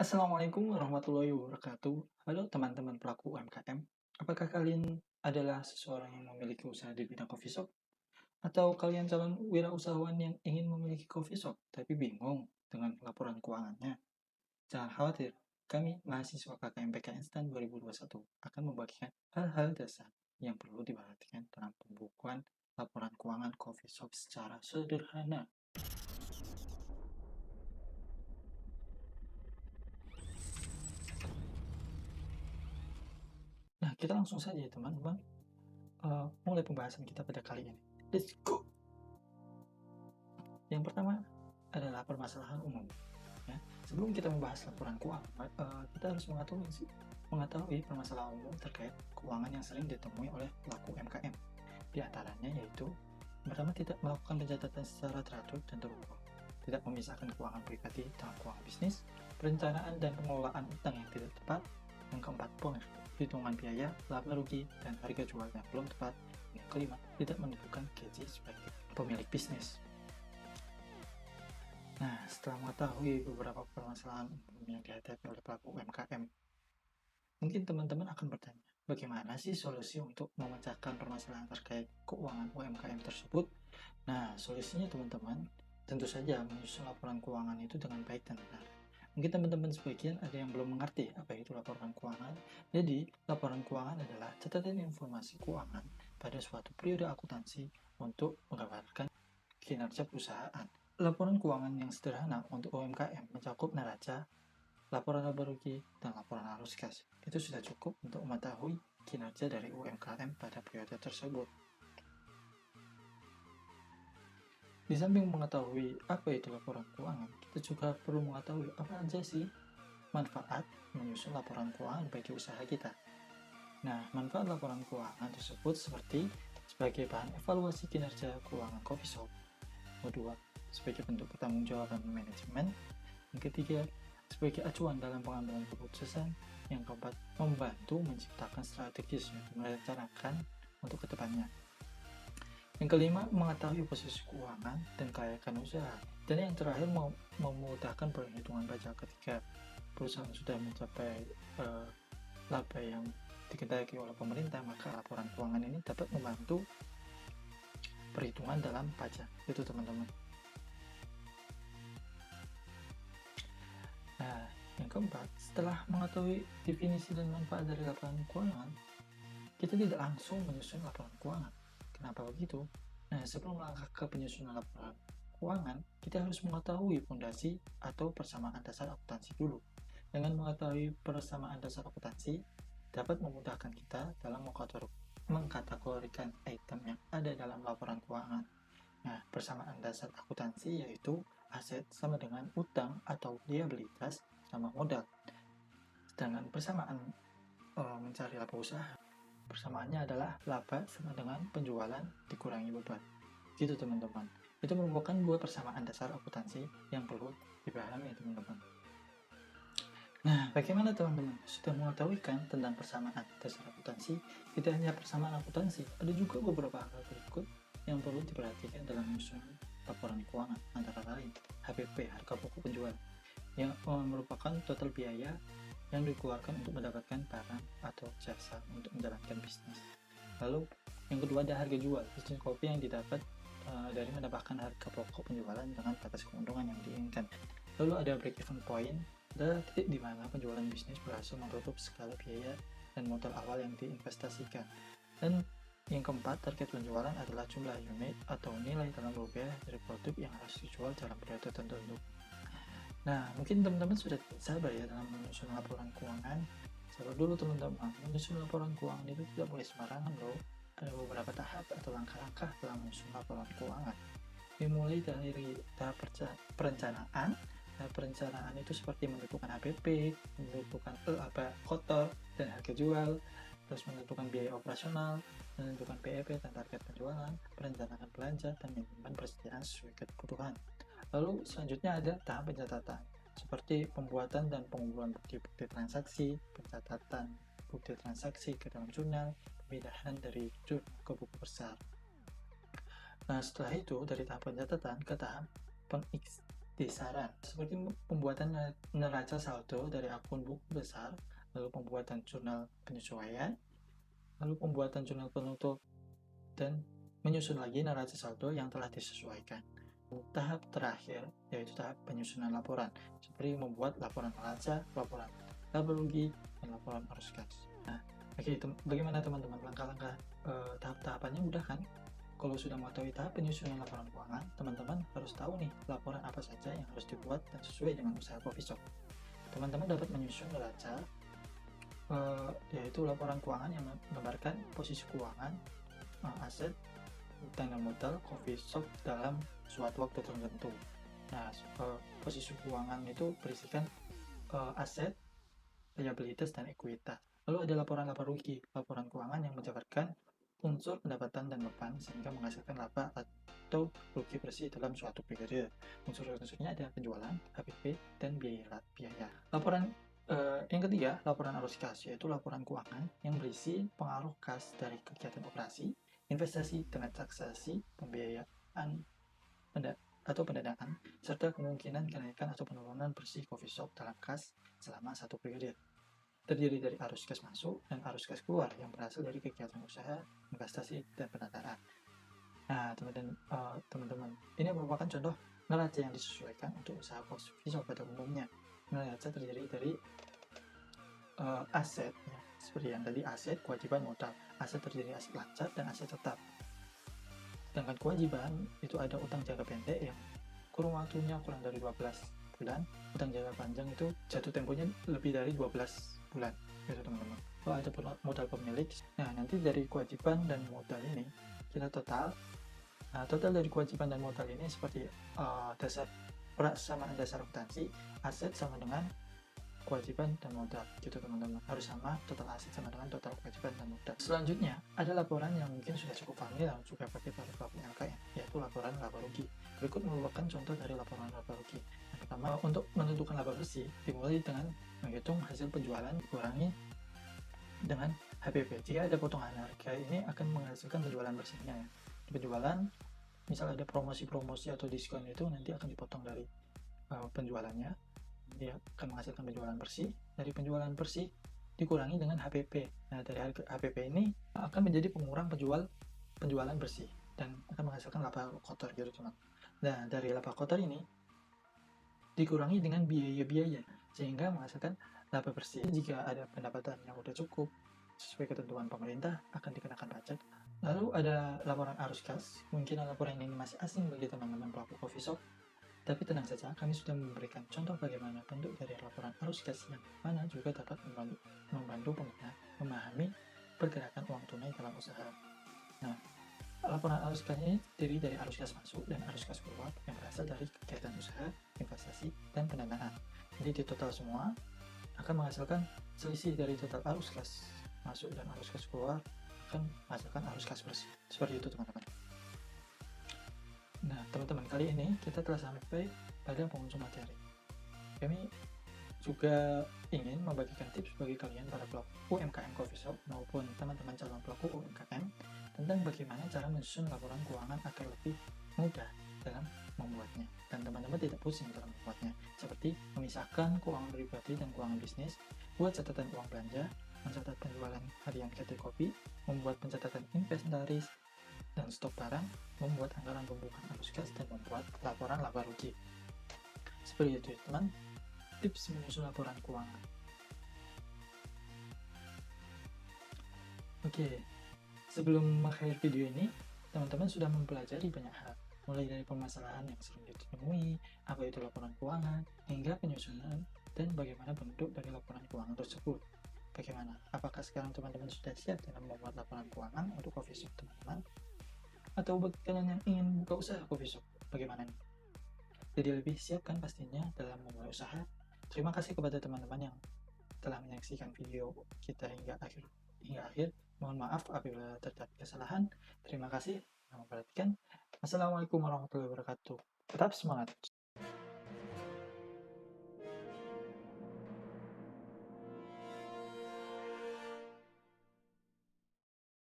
Assalamualaikum warahmatullahi wabarakatuh. Halo teman-teman pelaku UMKM. Apakah kalian adalah seseorang yang memiliki usaha di bidang coffee shop? Atau kalian calon wirausahawan yang ingin memiliki coffee shop tapi bingung dengan laporan keuangannya? Jangan khawatir, kami mahasiswa KKMPK Instan 2021 akan membagikan hal-hal dasar yang perlu diperhatikan dalam pembukuan laporan keuangan coffee shop secara sederhana. Nah, kita langsung saja ya teman-teman, mulai pembahasan kita pada kali ini. Let's go! Yang pertama adalah permasalahan umum. Ya. Sebelum kita membahas laporan keuangan, kita harus mengetahui permasalahan umum terkait keuangan yang sering ditemui oleh pelaku UMKM. Di antaranya yaitu, pertama, tidak melakukan pencatatan secara teratur dan terukur, tidak memisahkan keuangan pribadi dengan keuangan bisnis, perencanaan dan pengelolaan utang yang tidak tepat. Yang keempat, perhitungan biaya, laba rugi, dan harga jual yang belum tepat. Yang kelima, tidak menentukan gaji sebagai pemilik bisnis. Nah, setelah mengetahui beberapa permasalahan umum yang dihadapi oleh pelaku UMKM, mungkin teman-teman akan bertanya, bagaimana sih solusi untuk memecahkan permasalahan terkait keuangan UMKM tersebut? Nah, solusinya teman-teman, tentu saja menyusun laporan keuangan itu dengan baik dan benar. Mungkin teman-teman sebagian ada yang belum mengerti apa itu laporan keuangan. Jadi, laporan keuangan adalah catatan informasi keuangan pada suatu periode akuntansi untuk menggambarkan kinerja perusahaan. Laporan keuangan yang sederhana untuk UMKM mencakup neraca, laporan laba rugi, dan laporan arus kas. Itu sudah cukup untuk mengetahui kinerja dari UMKM pada periode tersebut. Di samping mengetahui apa itu laporan keuangan, kita juga perlu mengetahui apa saja sih manfaat menyusun laporan keuangan bagi usaha kita. Nah, manfaat laporan keuangan tersebut seperti sebagai bahan evaluasi kinerja keuangan coffee shop. Kedua, sebagai bentuk pertanggungjawaban manajemen. Yang ketiga, sebagai acuan dalam pengambilan keputusan. Yang keempat, membantu menciptakan strategis untuk merencanakan untuk kedepannya. Yang kelima, mengetahui posisi keuangan dan kelayakan usaha. Dan yang terakhir, memudahkan perhitungan pajak ketika perusahaan sudah mencapai laba yang dikendaki oleh pemerintah, maka laporan keuangan ini dapat membantu perhitungan dalam pajak. Itu teman-teman. Nah, yang keempat, setelah mengetahui definisi dan manfaat dari laporan keuangan, kita tidak langsung menyusun laporan keuangan. Kenapa begitu? Nah, sebelum melangkah ke penyusunan laporan keuangan, kita harus mengetahui fondasi atau persamaan dasar akuntansi dulu. Dengan mengetahui persamaan dasar akuntansi, dapat memudahkan kita dalam mengkategorikan item yang ada dalam laporan keuangan. Nah, persamaan dasar akuntansi yaitu aset sama dengan utang atau liabilitas sama modal. Sedangkan persamaan mencari laba usaha, persamaannya adalah laba sama dengan penjualan dikurangi beban. Gitu teman-teman. Itu merupakan dua persamaan dasar akuntansi yang perlu dipahami teman-teman. Nah, bagaimana teman-teman? Sudah mengetahui kan tentang persamaan dasar akuntansi? Tidak hanya persamaan akuntansi, ada juga beberapa hal berikut yang perlu diperhatikan dalam menyusun laporan keuangan, antara lain HPP, harga pokok penjual, yang merupakan total biaya yang dikeluarkan untuk mendapatkan barang atau jasa untuk menjalankan bisnis. Lalu yang kedua ada harga jual, bisnis kopi yang didapat dari mendapatkan harga pokok penjualan dengan batas keuntungan yang diinginkan. Lalu ada break even point, adalah titik di mana penjualan bisnis berhasil menutup segala biaya dan modal awal yang diinvestasikan. Dan yang keempat, target penjualan adalah jumlah unit atau nilai dalam rupiah dari produk yang harus dijual dalam periode tertentu. Nah, mungkin teman-teman sudah sabar ya dalam menyusun laporan keuangan. Sabar dulu teman-teman, menyusun laporan keuangan itu tidak boleh sembarangan loh. Ada beberapa tahap atau langkah-langkah dalam menyusun laporan keuangan. Dimulai dari tahap perencanaan. Perencanaan itu seperti menentukan HPP, menentukan laba kotor dan harga jual, terus menentukan biaya operasional, menentukan PEP dan target penjualan, perencanaan belanja, dan menyimpan persediaan sesuai kebutuhan. Lalu selanjutnya ada tahap pencatatan, seperti pembuatan dan pengumpulan bukti-bukti transaksi, pencatatan bukti transaksi ke dalam jurnal, pemindahan dari jurnal ke buku besar. Nah, setelah itu dari tahap pencatatan ke tahap saran seperti pembuatan neraca saldo dari akun buku besar, lalu pembuatan jurnal penyesuaian, lalu pembuatan jurnal penutup, dan menyusun lagi neraca saldo yang telah disesuaikan. Tahap terakhir yaitu tahap penyusunan laporan, seperti membuat laporan neraca, laporan laba rugi, dan laporan arus kas. Nah, oke, bagaimana teman-teman langkah-langkah tahap-tahapannya mudah kan? Kalau sudah mengetahui tahap penyusunan laporan keuangan, teman-teman harus tahu nih laporan apa saja yang harus dibuat dan sesuai dengan usaha coffee shop. Teman-teman dapat menyusun neraca, yaitu laporan keuangan yang menggambarkan posisi keuangan, aset, utang dan modal coffee shop dalam suatu waktu tertentu. Nah, posisi keuangan itu berisikan aset, liabilitas, dan ekuitas. Lalu ada laporan laba rugi, laporan keuangan yang menjabarkan unsur pendapatan dan beban sehingga menghasilkan laba atau rugi bersih dalam suatu periode. Unsur-unsurnya ada penjualan, HPP, dan biaya. Laporan yang ketiga, laporan arus kas, yaitu laporan keuangan yang berisi pengaruh kas dari kegiatan operasi, investasi dengan transaksi, pembiayaan atau pendanaan, serta kemungkinan kenaikan atau penurunan bersih coffee shop dalam kas selama satu periode. Terdiri dari arus kas masuk dan arus kas keluar yang berasal dari kegiatan usaha, investasi, dan pendanaan. Nah, teman-teman, ini merupakan contoh neraca yang disesuaikan untuk usaha coffee shop pada umumnya. Neraca terdiri dari aset, ya, seperti yang tadi aset, kewajiban, modal. Aset terdiri dari aset lancar dan aset tetap. Sedangkan kewajiban itu ada utang jangka pendek yang kurun waktunya kurang dari 12 bulan, utang jangka panjang itu jatuh temponya lebih dari 12 bulan, gitu teman-teman. Kalau ada modal pemilik, nah nanti dari kewajiban dan modal ini kita total. Nah, total dari kewajiban dan modal ini seperti dasar persamaan dasar akuntansi, aset sama dengan kewajiban dan modal, gitu teman-teman. Harus sama, total aset sama dengan total kewajiban dan modal. Selanjutnya ada laporan yang mungkin sudah cukup familiar juga bagi para pelaku UMKM, yaitu laporan laba rugi. Berikut merupakan contoh dari laporan laba rugi. Yang pertama, untuk menentukan laba bersih dimulai dengan menghitung hasil penjualan dikurangi dengan HPP. Jika ada potongan harga, ini akan menghasilkan penjualan bersihnya, ya. Di penjualan, misal ada promosi-promosi atau diskon, itu nanti akan dipotong dari penjualannya. Dia akan menghasilkan penjualan bersih. Dari penjualan bersih dikurangi dengan HPP. Nah, dari HPP ini akan menjadi pengurang penjualan bersih dan akan menghasilkan laba kotor, gitu teman. Nah, dari laba kotor ini dikurangi dengan biaya-biaya sehingga menghasilkan laba bersih. Jika ada pendapatan yang sudah cukup sesuai ketentuan pemerintah, akan dikenakan pajak. Lalu ada laporan arus kas. Mungkin laporan ini masih asing bagi teman-teman pelaku coffee shop, tapi tenang saja, kami sudah memberikan contoh bagaimana bentuk dari laporan arus kas yang mana juga dapat membantu pengguna memahami pergerakan uang tunai dalam usaha. Nah, laporan arus kas ini terdiri dari arus kas masuk dan arus kas keluar yang berasal dari kegiatan usaha, investasi, dan pendanaan. Jadi di total semua akan menghasilkan selisih dari total arus kas masuk dan arus kas keluar akan menghasilkan arus kas bersih. Seperti itu teman-teman. Nah, teman-teman, kali ini kita telah sampai pada penghujung materi. Kami juga ingin membagikan tips bagi kalian para pelaku UMKM coffee shop maupun teman-teman calon pelaku UMKM tentang bagaimana cara menyusun laporan keuangan agar lebih mudah dalam membuatnya dan teman-teman tidak pusing dalam membuatnya, seperti memisahkan keuangan pribadi dan keuangan bisnis, buat catatan uang belanja, mencatat penjualan harian kedai kopi, membuat pencatatan inventaris dan stok barang, membuat anggaran pembukaan arus kas, dan membuat laporan laba rugi. Seperti itu teman, tips menyusun laporan keuangan. Oke, sebelum mengakhiri video ini, teman-teman sudah mempelajari banyak hal, mulai dari permasalahan yang sering ditemui, apa itu laporan keuangan, hingga penyusunan dan bagaimana bentuk dari laporan keuangan tersebut. Bagaimana? Apakah sekarang teman-teman sudah siap dalam membuat laporan keuangan untuk coffee shop teman-teman? Atau bagi kalian yang ingin buka usaha coffee shop, bagaimana nih? Jadi lebih siap kan pastinya dalam memulai usaha. Terima kasih kepada teman-teman yang telah menyaksikan video kita hingga akhir. Mohon maaf apabila terdapat kesalahan. Terima kasih telah memperhatikan. Assalamualaikum warahmatullahi wabarakatuh. Tetap semangat.